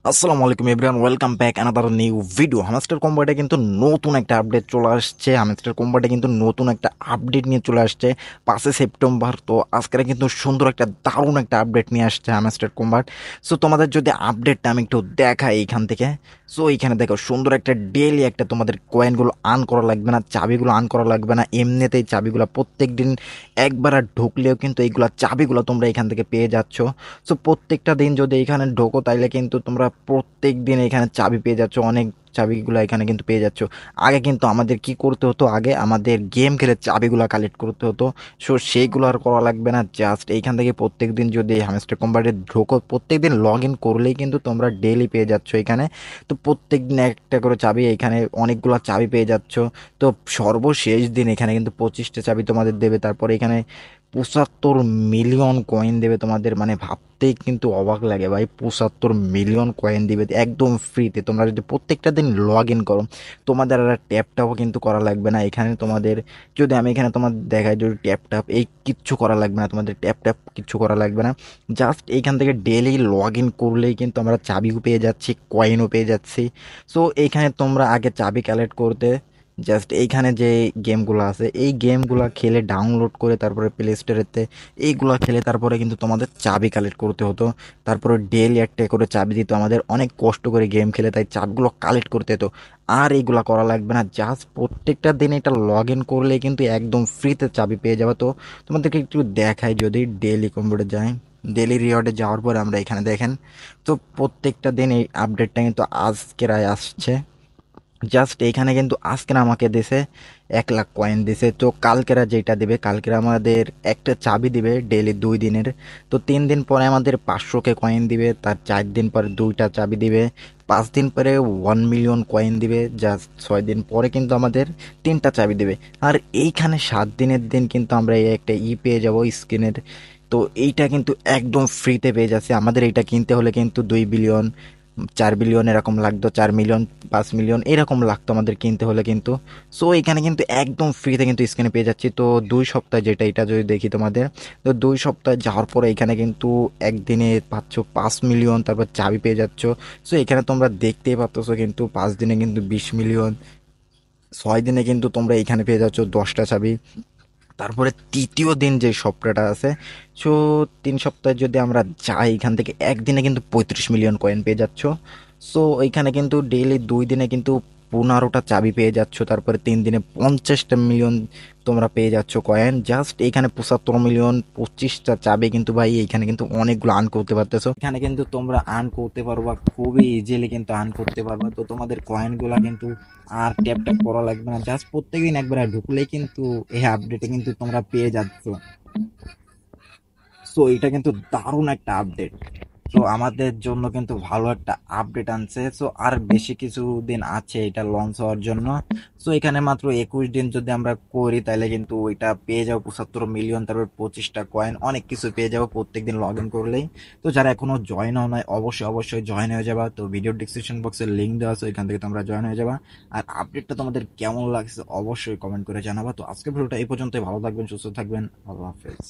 আসসালামু আলাইকুম everyone, welcome back another new video. Hamster কম্বাটে কিন্তু নতুন একটা আপডেট চলে আসছে। হ্যামস্টার কম্বাটে কিন্তু নতুন একটা আপডেট নিয়ে চলে আসছে 5 সেপ্টেম্বর। তো আজকে কিন্তু সুন্দর একটা দারুণ একটা আপডেট নিয়ে আসছে হ্যামস্টার কম্বাট। সো তোমাদের যদি আপডেটটা আমি একটু দেখাই এইখান থেকে। সো এইখানে দেখো সুন্দর একটা ডেইলি একটা তোমাদের কয়েনগুলো আর্ন করা লাগবে না, চাবিগুলো আর্ন করা লাগবে না, এমনিতেই চাবিগুলো প্রত্যেক দিন একবার আর ঢুকলেও কিন্তু এইগুলা চাবিগুলো তোমরা এখান থেকে পেয়ে যাচ্ছ। সো প্রত্যেকটা দিন যদি এখানে ঢোকো তাইলে কিন্তু তোমরা প্রত্যেক দিন এখানে চাবি পেয়ে যাচ্ছ, অনেক চাবিগুলো এখানে কিন্তু পেয়ে যাচ্ছ। আগে কিন্তু আমাদের কি করতে হতো, আগে আমাদের গেম খেলে চাবিগুলো কালেক্ট করতে হতো। সো সেইগুলো আর করা লাগবে না, জাস্ট এইখান থেকে প্রত্যেক দিন যদি হ্যামস্টার কম্বাটে ঢোকো প্রত্যেক দিন লগ ইন করলেই কিন্তু তোমরা ডেইলি পেয়ে যাচ্ছ এখানে। তো প্রত্যেক দিন একটা করে চাবি, এখানে অনেকগুলো চাবি পেয়ে যাচ্ছ। তো সর্বশেষ দিন এখানে কিন্তু 25টা চাবি তোমাদের দেবে, তারপরে এখানে 75 মিলিয়ন কয়েন দেবে তোমাদের। মানে ভাবতেই কিন্তু অবাক লাগে ভাই, 75 মিলিয়ন কয়েন দিবে একদম ফ্রিতে তোমরা যদি প্রত্যেকটা দিন লগ ইন করো। তোমাদের আর ট্যাপটাও কিন্তু করা লাগবে না এখানে তোমাদের। যদি আমি এখানে তোমাদের দেখাই, যদি ট্যাপ ট্যাপ এই কিচ্ছু করা লাগবে না তোমাদের, ট্যাপ ট্যাপ কিচ্ছু করা লাগবে না। জাস্ট এইখান থেকে ডেলি লগ ইন করলেই কিন্তু আমরা চাবিও পেয়ে যাচ্ছি, কয়েনও পেয়ে যাচ্ছি। সো এইখানে তোমরা আগে চাবি কালেক্ট করতে জাস্ট এইখানে যে গেমগুলো আছে এই গেমগুলো খেলে ডাউনলোড করে তারপরে প্লে স্টোরেতে এইগুলো খেলে তারপরে কিন্তু তোমাদের চাবি কালেক্ট করতে হতো। তারপরে ডেইলি একটা করে চাবি দিত আমাদের, অনেক কষ্ট করে গেম খেলে তাই চাবিগুলো কালেক্ট করতে হতো। আর এইগুলো করা লাগবে না, জাস্ট প্রত্যেকটা দিন এটা লগ ইন করলে কিন্তু একদম ফ্রিতে চাবি পেয়ে যাবে। তো তোমাদেরকে একটু দেখাই, যদি ডেইলি কম্পিউটার যাই, ডেইলি রিওয়ার্ডে যাওয়ার পরে আমরা এখানে দেখেন। তো প্রত্যেকটা দিন এই আপডেটটা কিন্তু আজকের আসছে। জাস্ট এইখানে কিন্তু আজকে আমাকে দিছে 1 লাখ কয়েন দিছে। তো কালকেরা যেটা দিবে, কালকেরা আমাদের একটা চাবি দিবে ডেইলি 2 দিনের। তো 3 দিন পরে আমাদের 500 কে কয়েন দিবে, তার 4 দিন পরে 2টা চাবি দিবে, 5 দিন পরে 1 মিলিয়ন কয়েন দিবে, জাস্ট 6 দিন পরে কিন্তু আমাদের 3টা চাবি দিবে। আর এইখানে 7 দিনের দিন কিন্তু আমরা এই একটা পেয়ে যাব স্ক্রিনের। তো এইটা কিন্তু একদম ফ্রিতে পেয়ে যাচ্ছে আমাদের। এইটা কিনতে হলে কিন্তু 2 বিলিয়ন 4 বিলিয়ন এরকম লাগতো, 4 মিলিয়ন 5 মিলিয়ন এরকম লাগতো আমাদের কিনতে হলে কিন্তু। সো এখানে কিন্তু একদম ফ্রিতে কিন্তু স্ক্রিনে পেয়ে যাচ্ছি। তো 2 সপ্তাহ যেটা, এটা যদি দেখি তোমাদের, তো 2 সপ্তাহ যাওয়ার পরে এখানে কিন্তু একদিনে পাচ্ছ 5 মিলিয়ন, তারপর চাবি পেয়ে যাচ্ছ। সো এখানে তোমরা দেখতেই পাচ্ছ কিন্তু 5 দিনে কিন্তু 20 মিলিয়ন, 6 দিনে কিন্তু তোমরা এখানে পেয়ে যাচ্ছ 10টা চাবি। তারপরে তৃতীয় দিন যে সপ্তাহটা আছে, সো 3 সপ্তাহে যদি আমরা যাই এখান থেকে একদিনে কিন্তু 35 মিলিয়ন কয়েন পেয়ে যাচ্ছ। সো এইখানে কিন্তু ডেইলি 2 দিনে কিন্তু 15টা চাবি পেয়ে যাচ্ছ, তারপরে 3 দিনে 50টা মিলিয়ন তোমরা পেয়ে যাচ্ছ কয়েন। জাস্ট এইখানে 75 মিলিয়ন 25টা চাবি কিন্তু ভাই এইখানে কিন্তু অনেকগুলো আর্ন করতে পারতেছো। এখানে কিন্তু তোমরা আর্ন করতে পারবা খুবই ইজিলি, কিন্তু আর্ন করতে পারবা। তো তোমাদের কয়েনগুলা কিন্তু আর ট্যাপ ট্যাপ করা লাগবে না, জাস্ট প্রত্যেকদিন একবার ঢুকলেই কিন্তু এই আপডেটে কিন্তু তোমরা পেয়ে যাচ্ছ। সো এটা কিন্তু দারুণ একটা আপডেট। তো আমাদের জন্য কিন্তু ভালো একটা আপডেট আনছে। সো আর বেশি কিছু দিন আছে এটা লঞ্চ হওয়ার জন্য। সো এখানে মাত্র 21 দিন যদি আমরা করি তাহলে কিন্তু ওইটা পেয়ে যাবো 75 মিলিয়ন, তারপর 25টা কয়েন, অনেক কিছু পেয়ে যাবো প্রত্যেকদিন লগ ইন করলেই। তো যারা এখনো জয়েন হও নাই অবশ্যই অবশ্যই জয়েন হয়ে যাবা। তো ভিডিও ডিসক্রিপশন বক্সে লিঙ্ক দেওয়া আছে, ওইখান থেকে তোমরা জয়েন হয়ে যাবা। আর আপডেটটা তোমাদের কেমন লাগছে অবশ্যই কমেন্ট করে জানাবা। তো আজকে ভিডিওটা এই পর্যন্তই, ভালো থাকবেন, সুস্থ থাকবেন, আল্লাহ হাফেজ।